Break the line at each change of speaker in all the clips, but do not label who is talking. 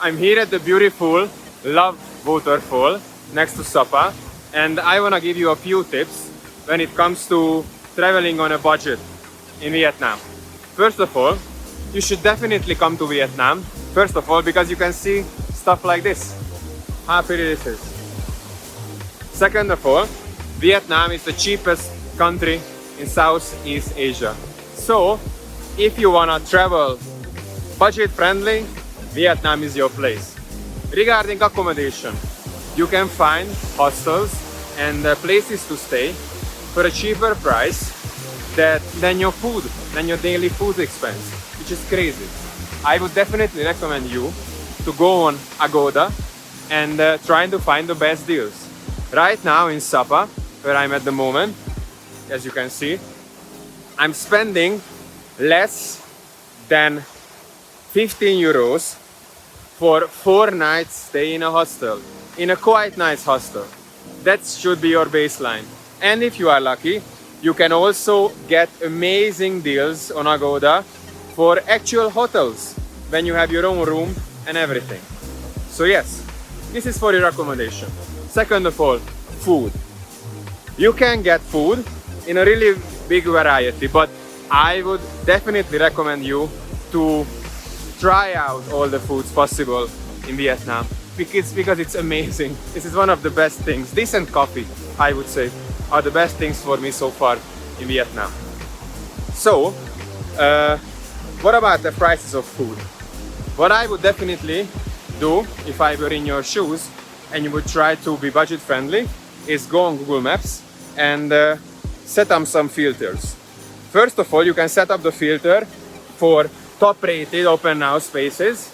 I'm here at the beautiful Love Waterfall next to Sapa, and I want to give you a few tips when it comes to traveling on a budget in Vietnam. First of all, you should definitely come to Vietnam. First of all, because you can see stuff like this. How pretty this is. Second of all, Vietnam is the cheapest country in Southeast Asia. So, if you want to travel budget friendly, Vietnam is your place. Regarding accommodation, you can find hostels and places to stay for a cheaper price than your daily food expense, which is crazy. I would definitely recommend you to go on Agoda and try to find the best deals. Right now in Sapa, where I'm at the moment, as you can see, I'm spending less than 15 euros for 4 nights stay in a hostel, in a quite nice hostel. That should be your baseline. And if you are lucky, you can also get amazing deals on Agoda for actual hotels when you have your own room and everything. So yes, this is for your accommodation. Second of all, food. You can get food in a really big variety, but I would definitely recommend you to try out all the foods possible in Vietnam because it's amazing. This is one of the best things. This and coffee, I would say, are the best things for me so far in Vietnam. So, what about the prices of food? What I would definitely do if I were in your shoes and you would try to be budget friendly is go on Google Maps and set up some filters. First of all, you can set up the filter for top-rated open house spaces,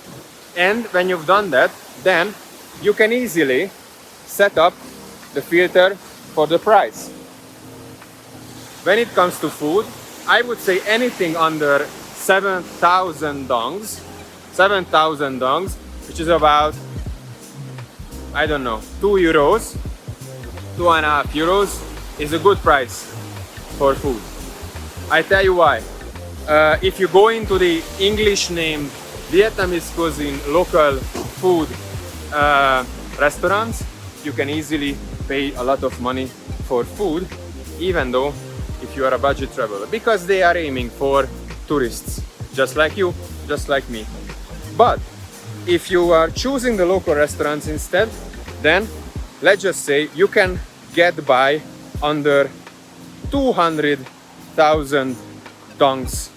and when you've done that, then you can easily set up the filter for the price. When it comes to food, I would say anything under 7,000 dongs, which is about, I don't know, 2 euros, 2.5 euros is a good price for food. I tell you why. If you go into the English named Vietnamese cuisine local food restaurants, you can easily pay a lot of money for food, even though if you are a budget traveler, because they are aiming for tourists, just like you, just like me. But if you are choosing the local restaurants instead, then let's just say you can get by under 200,000 dongs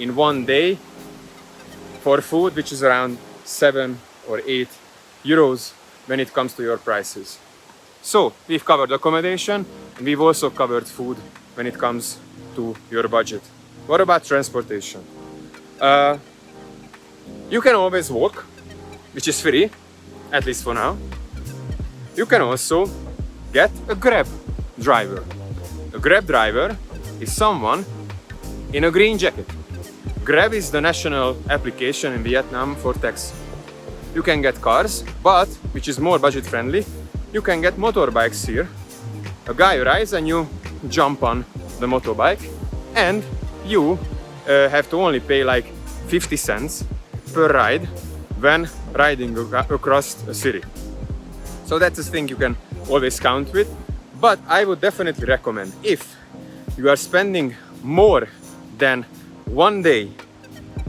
in one day for food, which is around 7 or 8 euros when it comes to your prices. So we've covered accommodation and we've also covered food when it comes to your budget. What about transportation? You can always walk, which is free, at least for now. You can also get a Grab driver. A Grab driver is someone in a green jacket. Grab is the national application in Vietnam for taxi. You can get cars, but, which is more budget friendly, you can get motorbikes here. A guy rides and you jump on the motorbike, and you have to only pay like 50 cents per ride when riding across a city. So that's a thing you can always count with. But I would definitely recommend, if you are spending more than 1 day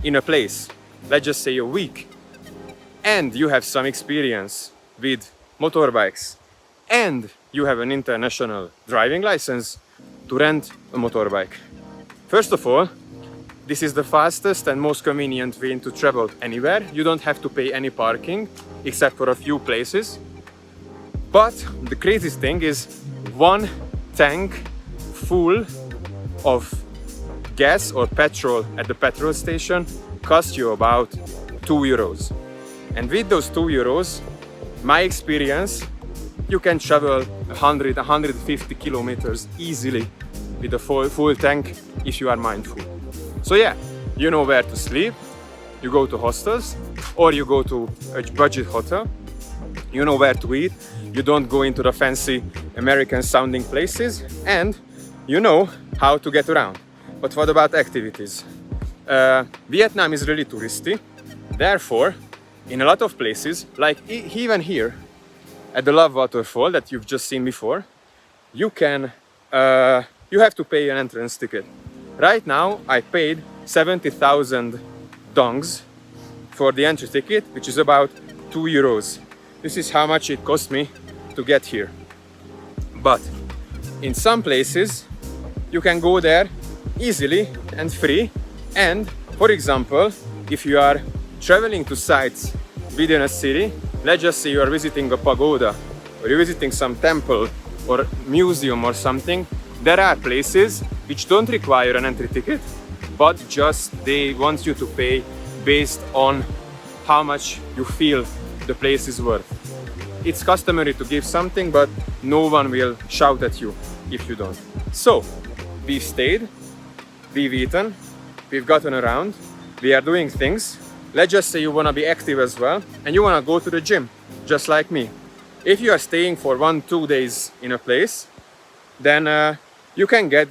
in a place, let's just say a week, and you have some experience with motorbikes, and you have an international driving license, to rent a motorbike. First of all, this is the fastest and most convenient way to travel anywhere. You don't have to pay any parking, except for a few places. But the craziest thing is 1 tank full of gas or petrol at the petrol station costs you about 2 euros. And with those 2 euros, my experience, you can travel 150 kilometers easily with a full tank if you are mindful. So yeah, you know where to sleep, you go to hostels or you go to a budget hotel, you know where to eat, you don't go into the fancy American sounding places, and you know how to get around. But what about activities? Vietnam is really touristy, therefore in a lot of places, like even here at the Love Waterfall that you've just seen before, you have to pay an entrance ticket. Right now, I paid 70,000 dongs for the entry ticket, which is about 2 euros. This is how much it cost me to get here. But in some places, you can go there easily and free. And for example, if you are traveling to sites within a city, let's just say you are visiting a pagoda or you're visiting some temple or museum or something, there are places which don't require an entry ticket, but just they want you to pay based on how much you feel the place is worth. It's customary to give something, but no one will shout at you if you don't. So, we've stayed, we've eaten, we've gotten around, we are doing things. Let's just say you want to be active as well and you want to go to the gym, just like me. If you are staying for 1-2 days in a place, then you can get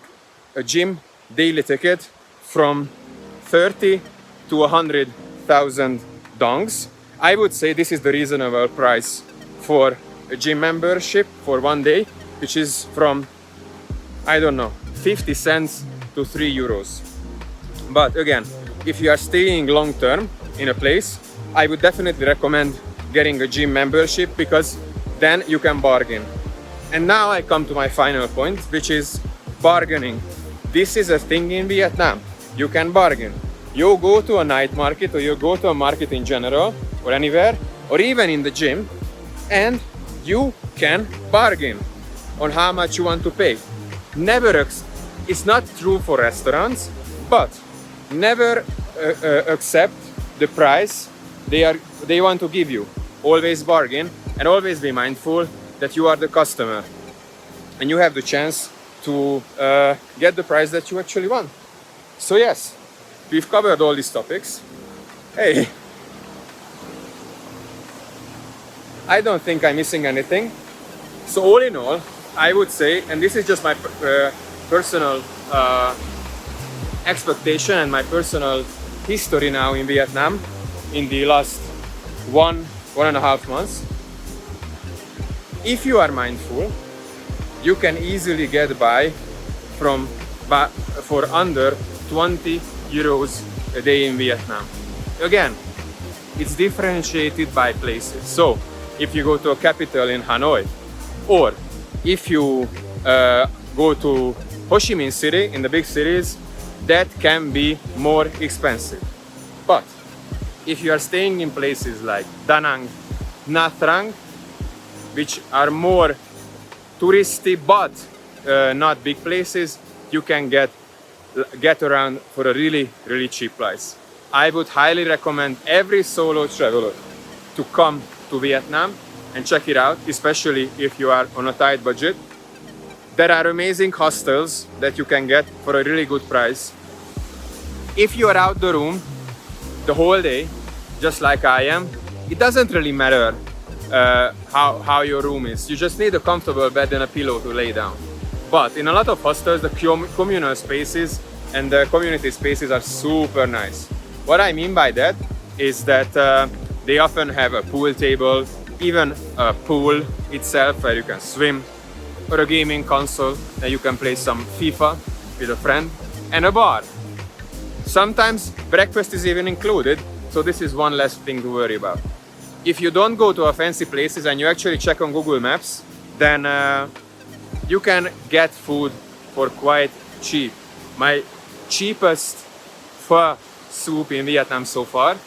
a gym daily ticket from 30 to 100,000 dongs. I would say this is the reasonable price for a gym membership for 1 day, which is from, I don't know, 50 cents to 3 euros. But again, if you are staying long term in a place, I would definitely recommend getting a gym membership because then you can bargain. And now I come to my final point, which is bargaining. This is a thing in Vietnam. You can bargain. You go to a night market or you go to a market in general or anywhere or even in the gym and you can bargain on how much you want to pay. It's not true for restaurants, but never accept the price they want to give you. Always bargain and always be mindful that you are the customer and you have the chance to get the price that you actually want. So yes, we've covered all these topics. Hey, I don't think I'm missing anything. So all in all, I would say, and this is just my personal expectation and my personal history now in Vietnam in the last 1.5 months. If you are mindful, you can easily get by for under 20 euros a day in Vietnam. Again, it's differentiated by places. So if you go to a capital in Hanoi, or if you go to Ho Chi Minh City, in the big cities, that can be more expensive. But if you are staying in places like Da Nang, Nha Trang, which are more touristy but not big places, you can get around for a really cheap price. I would highly recommend every solo traveler to come to Vietnam and check it out, especially if you are on a tight budget. There are amazing hostels that you can get for a really good price. If you are out the room the whole day, just like I am, it doesn't really matter how your room is. You just need a comfortable bed and a pillow to lay down. But in a lot of hostels, the communal spaces and the community spaces are super nice. What I mean by that is that they often have a pool table, even a pool itself where you can swim, or a gaming console that you can play some FIFA with a friend, and a bar. Sometimes breakfast is even included, so this is one less thing to worry about. If you don't go to a fancy places and you actually check on Google Maps, then you can get food for quite cheap. My cheapest pho soup in Vietnam so far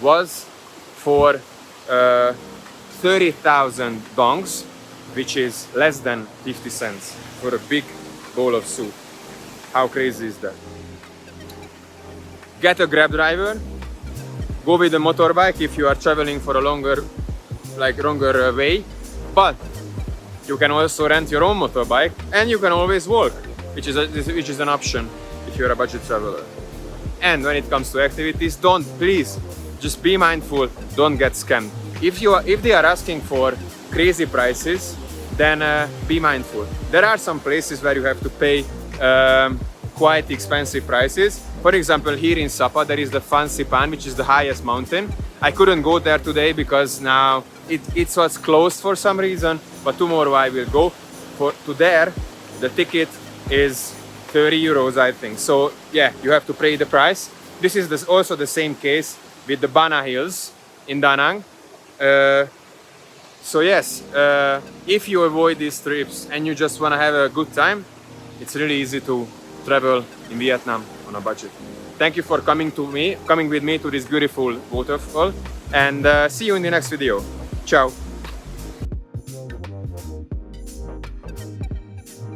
was for 30,000 dongs, which is less than 50 cents for a big bowl of soup. How crazy is that? Get a Grab driver, go with a motorbike if you are traveling for a longer way, but you can also rent your own motorbike and you can always walk, which is an option if you're a budget traveler. And when it comes to activities, please just be mindful, don't get scammed. If they are asking for crazy prices, then be mindful. There are some places where you have to pay quite expensive prices. For example, here in Sapa, there is the Phan Xipan, which is the highest mountain, I couldn't go there today because now it was closed for some reason, but tomorrow I will go. To there, the ticket is 30 euros, I think. So yeah, you have to pay the price. This is also the same case with the Bana Hills in Da Nang. So yes, if you avoid these trips and you just want to have a good time, it's really easy to travel in Vietnam on a budget. Thank you for coming with me to this beautiful waterfall, and see you in the next video. Ciao.